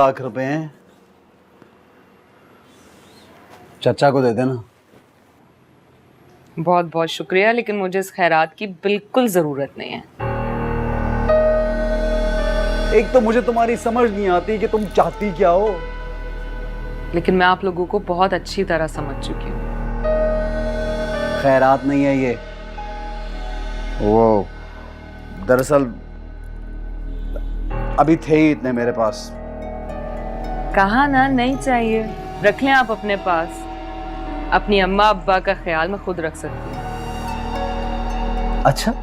लाख रुपए हैं, चाचा को दे देना। बहुत बहुत शुक्रिया, लेकिन मुझे इस खैरात की बिल्कुल जरूरत नहीं है। एक तो मुझे तुम्हारी समझ नहीं आती कि तुम चाहती क्या हो। लेकिन मैं आप लोगों को बहुत अच्छी तरह समझ चुकी हूँ। खैरात नहीं है ये, वो दरअसल अभी थे ही इतने मेरे पास। कहा ना नहीं चाहिए, रख लें आप अपने पास। अपनी अम्मा अब्बा का ख्याल मैं खुद रख सकती हूँ। अच्छा,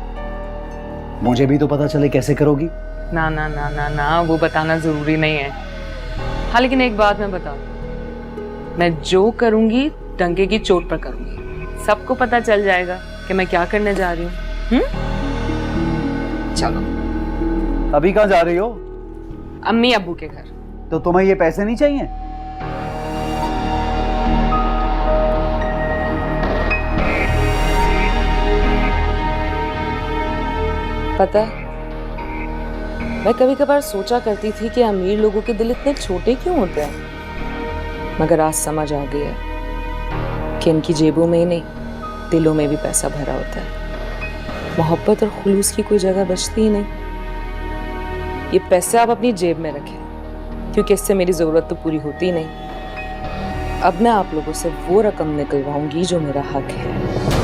मुझे भी तो पता चले कैसे करोगी? ना ना ना ना ना, वो बताना जरूरी नहीं है। हाँ, लेकिन एक बात मैं बता दूं, मैं जो करूंगी डंके की चोट पर करूंगी। सबको पता चल जाएगा कि मैं क्या करने जा रही हूँ। चलो। अभी कहाँ जा रही हो? अम्मी अब्बू के घर। तो तुम्हें ये पैसे नहीं चाहिए? पता है, मैं कभी कभार सोचा करती थी कि अमीर लोगों के दिल इतने छोटे क्यों होते हैं, मगर आज समझ आ गया कि इनकी जेबों में ही नहीं, दिलों में भी पैसा भरा होता है। मोहब्बत और खुलूस की कोई जगह बचती ही नहीं। ये पैसे आप अपनी जेब में रखें, क्योंकि इससे मेरी जरूरत तो पूरी होती नहीं। अब मैं आप लोगों से वो रकम निकलवाऊंगी जो मेरा हक है।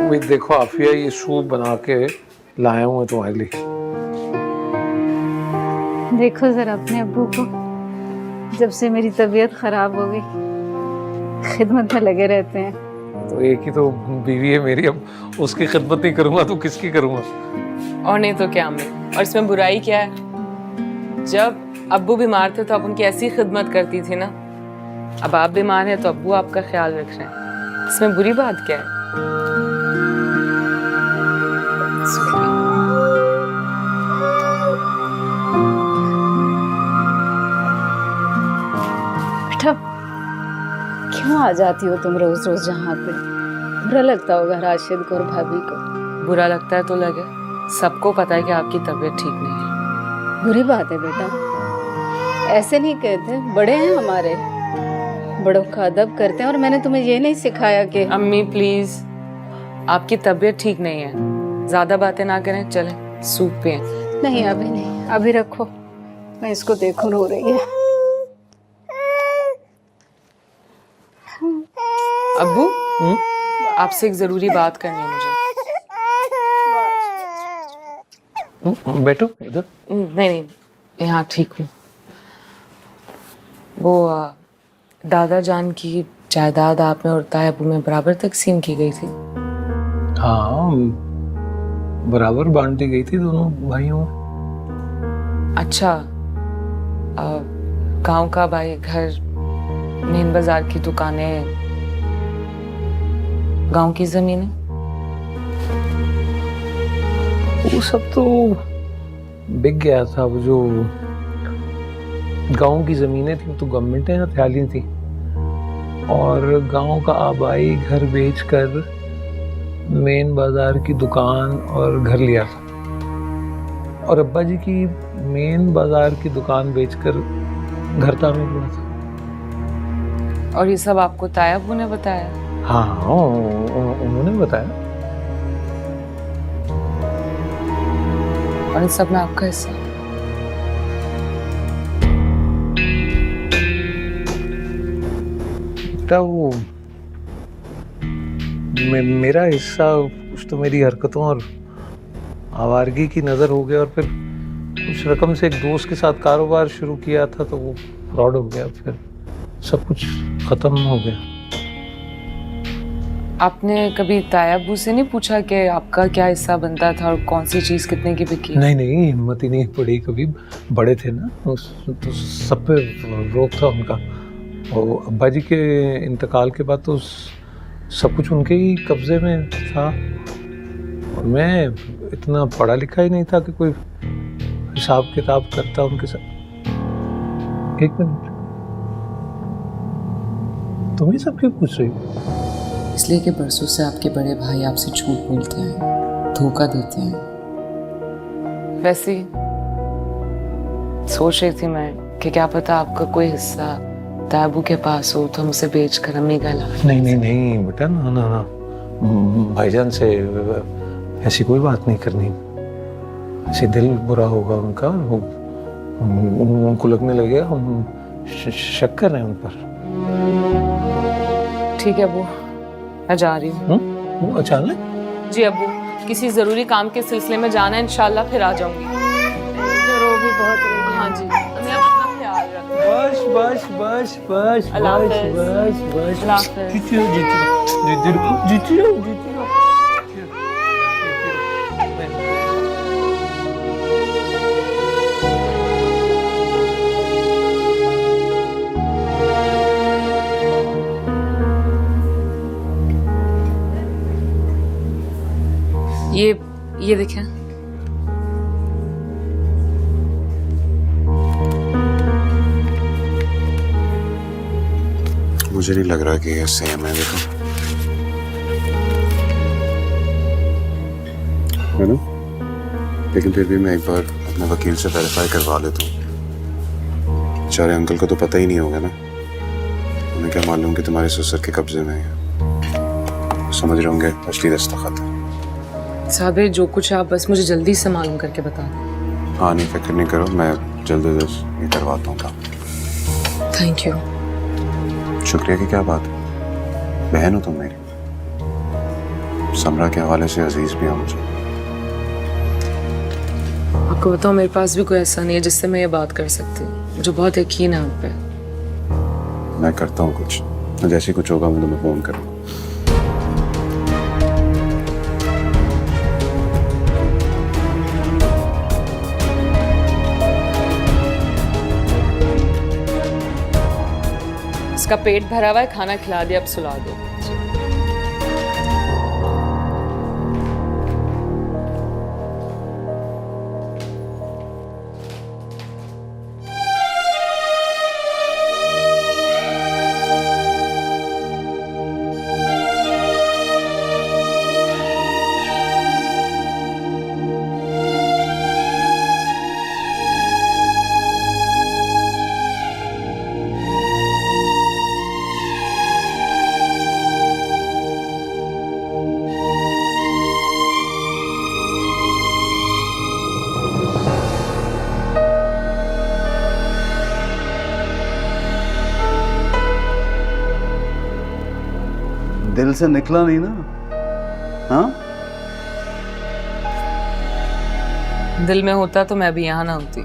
भाई देखो आफिया, ये सूप बना के लाया हूँ मैं तुम्हारे लिए। देखो जरा अपने अब्बू को, जब से मेरी तबीयत खराब हो गई खिदमत में लगे रहते हैं। तो एक ही तो बीवी है मेरी, अब उसकी खिदमत नहीं करूंगा तो किसकी करूंगा? और नहीं तो क्या अम्मी, और इसमें बुराई क्या है? जब अब्बू बीमार थे तो आप उनकी ऐसी खिदमत करती थी ना। अब आप बीमार हैं तो अब्बू आपका ख्याल रख रहे हैं, इसमें बुरी बात क्या है? बेटा, क्यों आ जाती हो तुम रोज रोज यहाँ पे? बुरा लगता होगा राशिद को और भाभी को। बुरा लगता है तो लगे, सबको पता है कि आपकी तबीयत ठीक नहीं है। बुरी बात है बेटा, ऐसे नहीं कहते, बड़े हैं हमारे, बड़ों का अदब करते हैं। और मैंने तुम्हें ये नहीं सिखाया कि अम्मी प्लीज, आपकी तबीयत ठीक नहीं है, ज्यादा बातें ना करें, चलें सूप पिएं। नहीं अभी नहीं, अभी रखो, मैं इसको देखूं रो रही है। अब्बू, आपसे एक जरूरी बात करनी है मुझे। बैठो इधर। नहीं नहीं, यहाँ ठीक हूँ। वो दादा जान की जायदाद आपने और ताया अब्बू में बराबर तकसीम की गई थी। हाँ, बराबर बांटी गई थी दोनों भाइयों में। अच्छा, गांव का भाई घर, मेन बाजार की दुकानें, गांव की जमीनें, वो सब तो बिक गया था। वो जो गांव की जमीनें थी वो तो गवर्नमेंट ने हथियाली थी, और गांव का आबाई घर बेचकर मेन बाजार की दुकान और घर लिया था, और अब्बा जी की मेन बाजार की दुकान बेचकर घर तामीर हुआ था। और ये सब आपको ताया अब्बू ने बताया? हाँ, उन्होंने बताया। और इन सब में आपका हिस्सा? वो मेरा हिस्सा कुछ तो मेरी हरकतों और आवारगी की नज़र हो गया, और फिर कुछ रकम से एक दोस्त के साथ कारोबार शुरू किया था तो वो फ्रॉड हो गया, फिर सब कुछ ख़त्म हो गया। आपने कभी ताया अब्बू से नहीं पूछा कि आपका क्या हिस्सा बनता था और कौन सी चीज़ कितने की बिकी? नहीं नहीं, हिम्मत ही नहीं पड़ी कभी। बड़े थे ना, तो सब पे रोक था उनका। और अब्बा जी के इंतकाल के बाद तो सब कुछ उनके ही कब्जे में था, और मैं इतना पढ़ा लिखा ही नहीं था कि कोई हिसाब किताब करता उनके साथ। एक मिनट, तुम ही सब क्यों पूछ रही हो? इसलिए कि परसों से आपके बड़े भाई आपसे झूठ बोलते हैं, धोखा देते हैं। वैसे ही सोच रही थी मैं कि क्या पता आपका कोई हिस्सा ताबू के पास हो तो हम उसे बेच कर अम्मी का इलाज। नहीं बेटा, ना ना ना, भाईजान से ऐसी कोई बात नहीं करनी। ऐसे दिल बुरा होगा उनका, उनको लगने लगेगा हम शक कर रहे हैं उन पर। ठीक है अबू, मैं जा रही हूँ। वो अचानक? जी अबू, किसी जरूरी काम के सिलसिले में जाना है, इंशाल्लाह फिर आ जाऊंगी। रो भी बहुत रही। हाँ जी, मैं अपना ख्याल रखूंगी। बस बस बस बस अल्लाह बस हाफ़िज़। बस बस अल्लाह हाफ़िज़। जीती रहो, जीती रहो, जीती रहो, जीती रहो। ये देखें, मुझे नहीं लग रहा कि ये सेम है। देखो, है ना? लेकिन फिर भी मैं एक बार अपने वकील से वेरीफाई करवा लेता हूँ। बेचारे अंकल को तो पता ही नहीं होगा ना, उन्हें क्या मालूम कि तुम्हारे ससुर के कब्जे में है। समझ रहे होंगे असली दस्तखत है। साहब जो कुछ आप बस मुझे जल्दी से मालूम करके बता दें। हाँ, नहीं फिक्र नहीं करो, मैं जल्द अज जल्द ये करवाता हूँ काम। Thank you. शुक्रिया की क्या बात है, बहन हो तुम मेरी। समरा के हवाले से अजीज भी हो मुझे। आपको बताओ, मेरे पास भी कोई ऐसा नहीं है जिससे मैं ये बात कर सकती हूँ। मुझे बहुत यकीन है आप पे। मैं करता हूँ कुछ, जैसे कुछ होगा मैं तुम्हें फोन करूँगा। इसका पेट भरा हुआ है, खाना खिला दिया, अब सुला दो। दिल से निकला नहीं ना? हाँ, दिल में होता तो मैं भी यहाँ ना होती।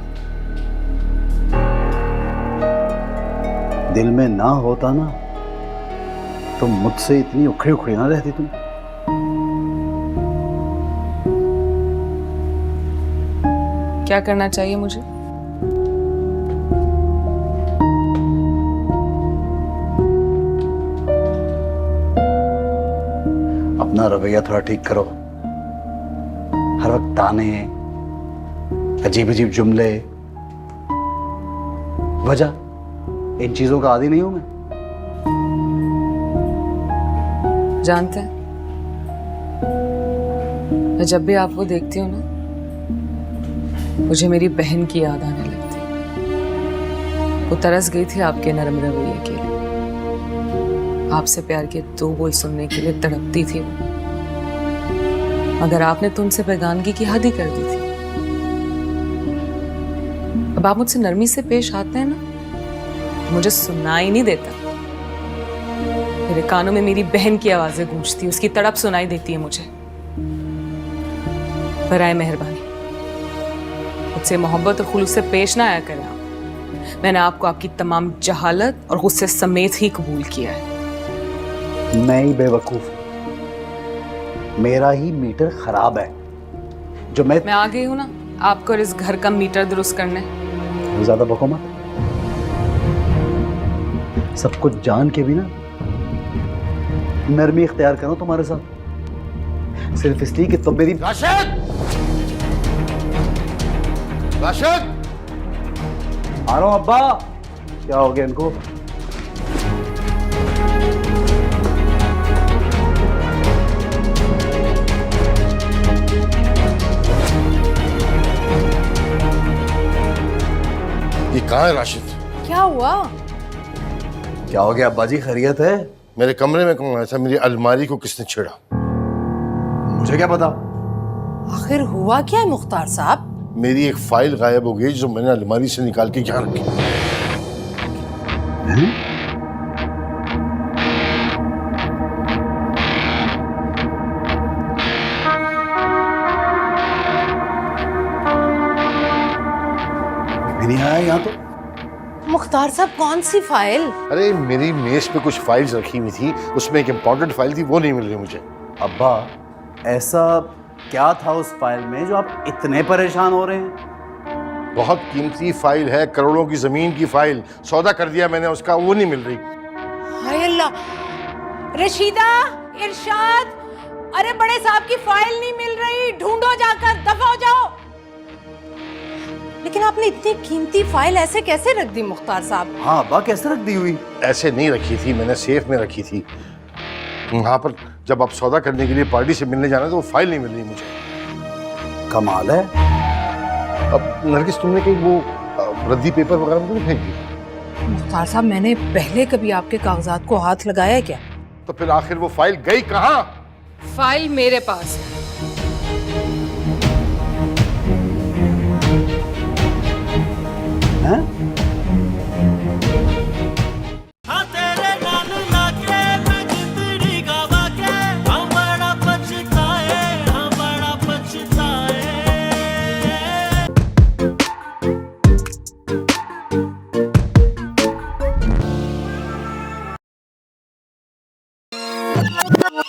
दिल में ना होता ना तो मुझसे इतनी उखड़ी उखड़ी ना रहती तुम। क्या करना चाहिए मुझे? अपना रवैया थोड़ा ठीक करो। हर वक्त ताने, अजीब अजीब जुमले, वजह इन चीजों का आदी नहीं हूं मैं। जानते हैं, मैं जब भी आपको देखती हूँ ना, मुझे मेरी बहन की याद आने लगती। वो तरस गई थी आपके नरम रवैये के लिए, आपसे प्यार के 2 बोल सुनने के लिए तड़पती थी वो। मगर आपने तो उनसे बेगानगी की हद ही कर दी थी। अब आप मुझसे नरमी से पेश आते हैं ना, तो मुझे सुनाई नहीं देता। मेरे कानों में मेरी बहन की आवाजें गूंजती, उसकी तड़प सुनाई देती है मुझे। बराए मेहरबानी मुझसे मोहब्बत और खुलूस से पेश ना आया करें आप। मैंने आपको आपकी तमाम जहालत और गुस्से समेत ही कबूल किया है। मैं ही बेवकूफ हूं, मेरा ही मीटर खराब है जो मैं आ गई हूं ना आपको और इस घर का मीटर दुरुस्त करने। ज्यादा बको मत। सब कुछ जान के भी ना नरमी इख्तियार करो तुम्हारे साथ, सिर्फ इसलिए कि तुम मेरी राशिद! राशिद! आ रहा हूं अब्बा। क्या हो गया इनको? ये कहाँ है राशिद? क्या हुआ? क्या हो गया अब्बा जी, खैरियत है? मेरे कमरे में कौन आया था? मेरी अलमारी को किसने छेड़ा? मुझे क्या पता। आखिर हुआ क्या है मुख्तार साहब? मेरी एक फाइल गायब हो गई जो मैंने अलमारी से निकाल के यहाँ रखी। मैं नहीं आया यहाँ तो। मुख्तार साहब कौन सी फाइल? अरे मेरी मेज पे कुछ फाइल्स रखी हुई थी, उसमें एक इम्पोर्टेंट फाइल थी, वो नहीं मिल रही मुझे। अब्बा ऐसा क्या था उस फाइल में जो आप इतने परेशान हो रहे हैं? बहुत कीमती फाइल है, करोड़ों की जमीन की फाइल, सौदा कर दिया मैंने उसका, वो नहीं मिल रही। हाय अल्लाह! रशीदा, इरशाद, अरे बड़े साहब की फाइल नहीं मिल रही, ढूंढो जाकर, दफा हो जाओ। लेकिन आपने इतनी कीमती फाइल ऐसे कैसे रख दी मुख्तार साहब? हाँ अब्बा, कैसे रख दी हुई? ऐसे नहीं रखी थी, मैंने सेफ में रखी थी। वहां पर जब आप सौदा करने के लिए पार्टी से मिलने जाना तो वो फाइल नहीं मिल रही मुझे। कमाल है। अब नरगिस, तुमने कहीं वो रद्दी पेपर वगैरह तो नहीं फेंक दी? मुख्तार साहब मैंने पहले कभी आपके कागजात को हाथ लगाया है क्या? तो फिर आखिर वो फाइल गई कहाँ? फाइल मेरे पास है। हैं?